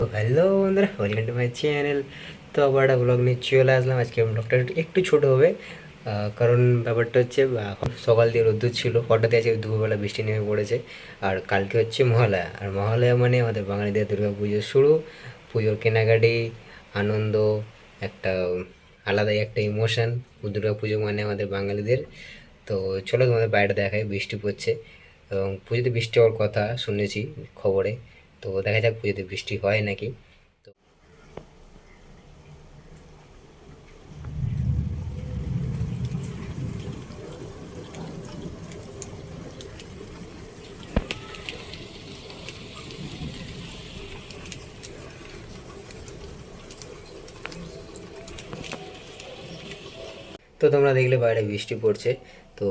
তো হ্যালো বন্ধুরা, welcome to my channel. তো আবার একটা ব্লগ নিয়ে চলে আসলাম। আজকে ব্লগটা একটু ছোটো হবে, কারণ ব্যাপারটা হচ্ছে এখন সকাল দিয়ে রোদ্দুর ছিল, হঠাৎ আজকে দুপুরবেলা বৃষ্টি নেমে পড়েছে। আর কালকে হচ্ছে মহালয়া, আর মহালয়া মানে আমাদের বাঙালিদের দুর্গা পুজোর শুরু। পুজোর কেনাকাটি, আনন্দ, একটা আলাদাই একটা ইমোশান। দুর্গা পুজো মানে আমাদের বাঙালিদের। তো চলো তোমাদের বাইরে দেখায়, বৃষ্টি পড়ছে এবং পুজোতে বৃষ্টি হওয়ার কথা শুনেছি খবরে। তো দেখা যাক পুজোতে বৃষ্টি হয় নাকি। তো তো তোমরা দেখলে বাইরে বৃষ্টি পড়ছে। তো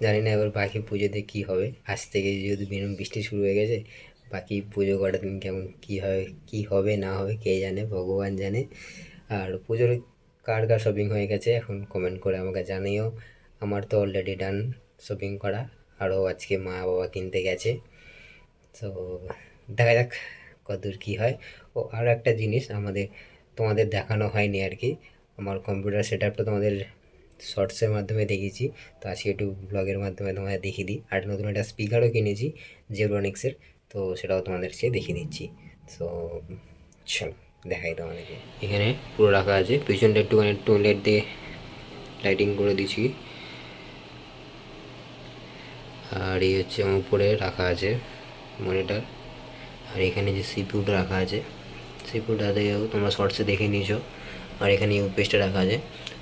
জানি না এবার বাকি পুজোতে কী হবে। আজ থেকে যেহেতু বিরাম বৃষ্টি শুরু হয়ে গেছে, বাকি পুজো কটা দিন কেমন কী হয়, কী হবে না হবে কে জানে, ভগবান জানে। আর পুজোর কার কার শপিং হয়ে গেছে এখন কমেন্ট করে আমাকে জানিও। আমার তো অলরেডি ডান শপিং করা, আরও আজকে মা বাবা কিনতে গেছে। তো দেখা যাক কতদূর কী হয়। ও আরও একটা জিনিস তোমাদের দেখানো হয়নি আর কি, আমার কম্পিউটার সেট আপটা তোমাদের শর্টসের মাধ্যমে দেখিয়েছি। তো আজকে একটু ব্লগের মাধ্যমে তোমাদের দেখিয়ে দিই। আর নতুন একটা স্পিকারও কিনেছি জেব্রনিক্সের, তো সেটাও তোমাদের সে দেখিয়ে দিচ্ছি। তো চলো দেখাই তোমাদেরকে। এখানে পুরো রাখা আছে, পিছনটা একটুখানি টুলেট দিয়ে লাইটিং করে দিচ্ছি। আর এই হচ্ছে আমার উপরে রাখা আছে মনিটর। আর এখানে যে সিপিউটা রাখা আছে, সিপিউটা দিয়েও তোমরা শর্টসে দেখে নিয়েছো। আর এখানে ইউপিএসটা রাখা আছে।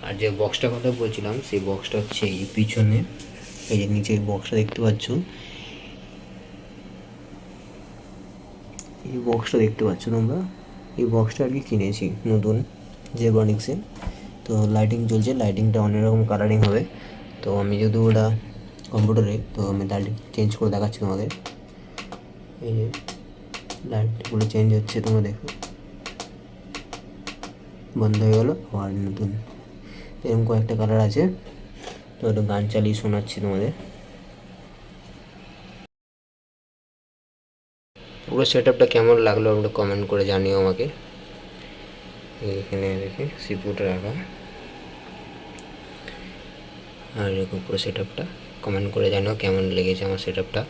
আর যে বক্সটার কথা বলছিলাম, সেই বক্সটা হচ্ছে এই পিছনে, এই যে নিচে বক্সটা দেখতে পাচ্ছ, এই বক্সটা দেখতে পাচ্ছ তোমরা, এই বক্সটা আর কি কিনেছি নতুন জেব্রনিক্সে। তো লাইটিং চলছে, লাইটিংটা অনেক রকম কালারিং হবে। তো আমি যেহেতু ওটা কম্পিউটারে, তো আমি লাইটিং চেঞ্জ করে দেখাচ্ছি তোমাদের। এই যে লাইটগুলো চেঞ্জ হচ্ছে, তোমরা দেখো, বন্ধ হয়ে গেলো, আবার নতুন। এরকম কয়েকটা কালার আছে। তো একটু গান চালিয়ে শোনাচ্ছি তোমাদের। পুরো সেট আপটা কেমন লাগলো একটু কমেন্ট করে জানিও আমাকে। এখানে দেখে সিপুটা রাখা, আর এরকম পুরো সেট আপটা কমেন্ট করে জানিও কেমন লেগেছে আমার সেট আপটা।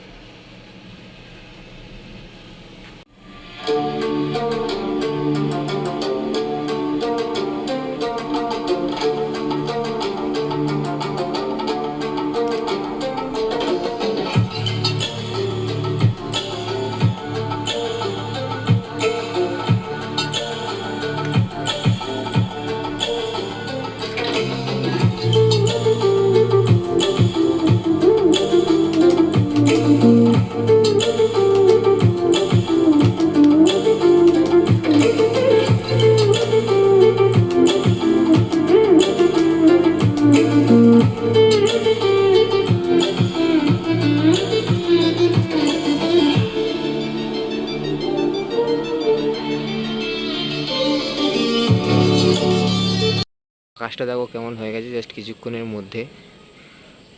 কাজটা দেখো কেমন হয়ে গেছে জাস্ট কিছুক্ষণের মধ্যে।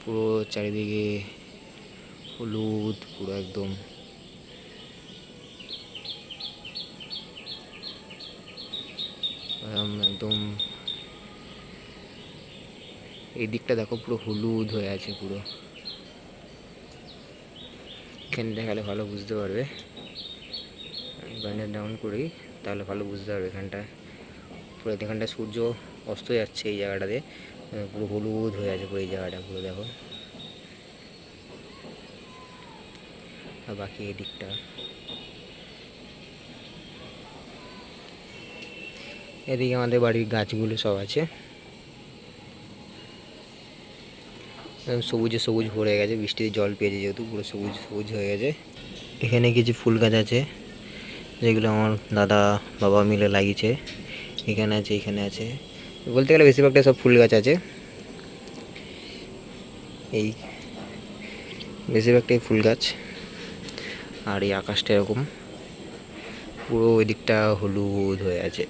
পুরো চারিদিকে হলুদ, পুরো একদম একদম এই দিকটা দেখো পুরো হলুদ হয়ে আছে পুরো। এখানে দেখালে ভালো বুঝতে পারবে, আমি ব্যান্ডেড ডাউন করি তাহলে ভালো বুঝতে পারবে। এখানটায় পুরো এখানটায় সূর্য অস্ত যাচ্ছে এই জায়গাটাতে, পুরো হলুদ হয়ে আছে পুরো এই জায়গাটা পুরো দেখো। আর বাকি এই দিকটা, এদিকে আমাদের বাড়ির গাছগুলো সব আছে, সবুজে সবুজ ভরে গেছে, বৃষ্টিতে জল পেয়েছে যেহেতু পুরো সবুজ সবুজ হয়ে গেছে। এখানে কিছু ফুল গাছ আছে যেগুলো আমার দাদা বাবা মিলে লাগিয়েছে। এখানে আছে, এখানে আছে, বলতে গেলে বেশিরভাগটা সব ফুল গাছ আছে। এই বেশিরভাগটাই ফুল গাছ। আর এই আকাশটা এরকম পুরো ওই দিকটা হলুদ হয়ে আছে।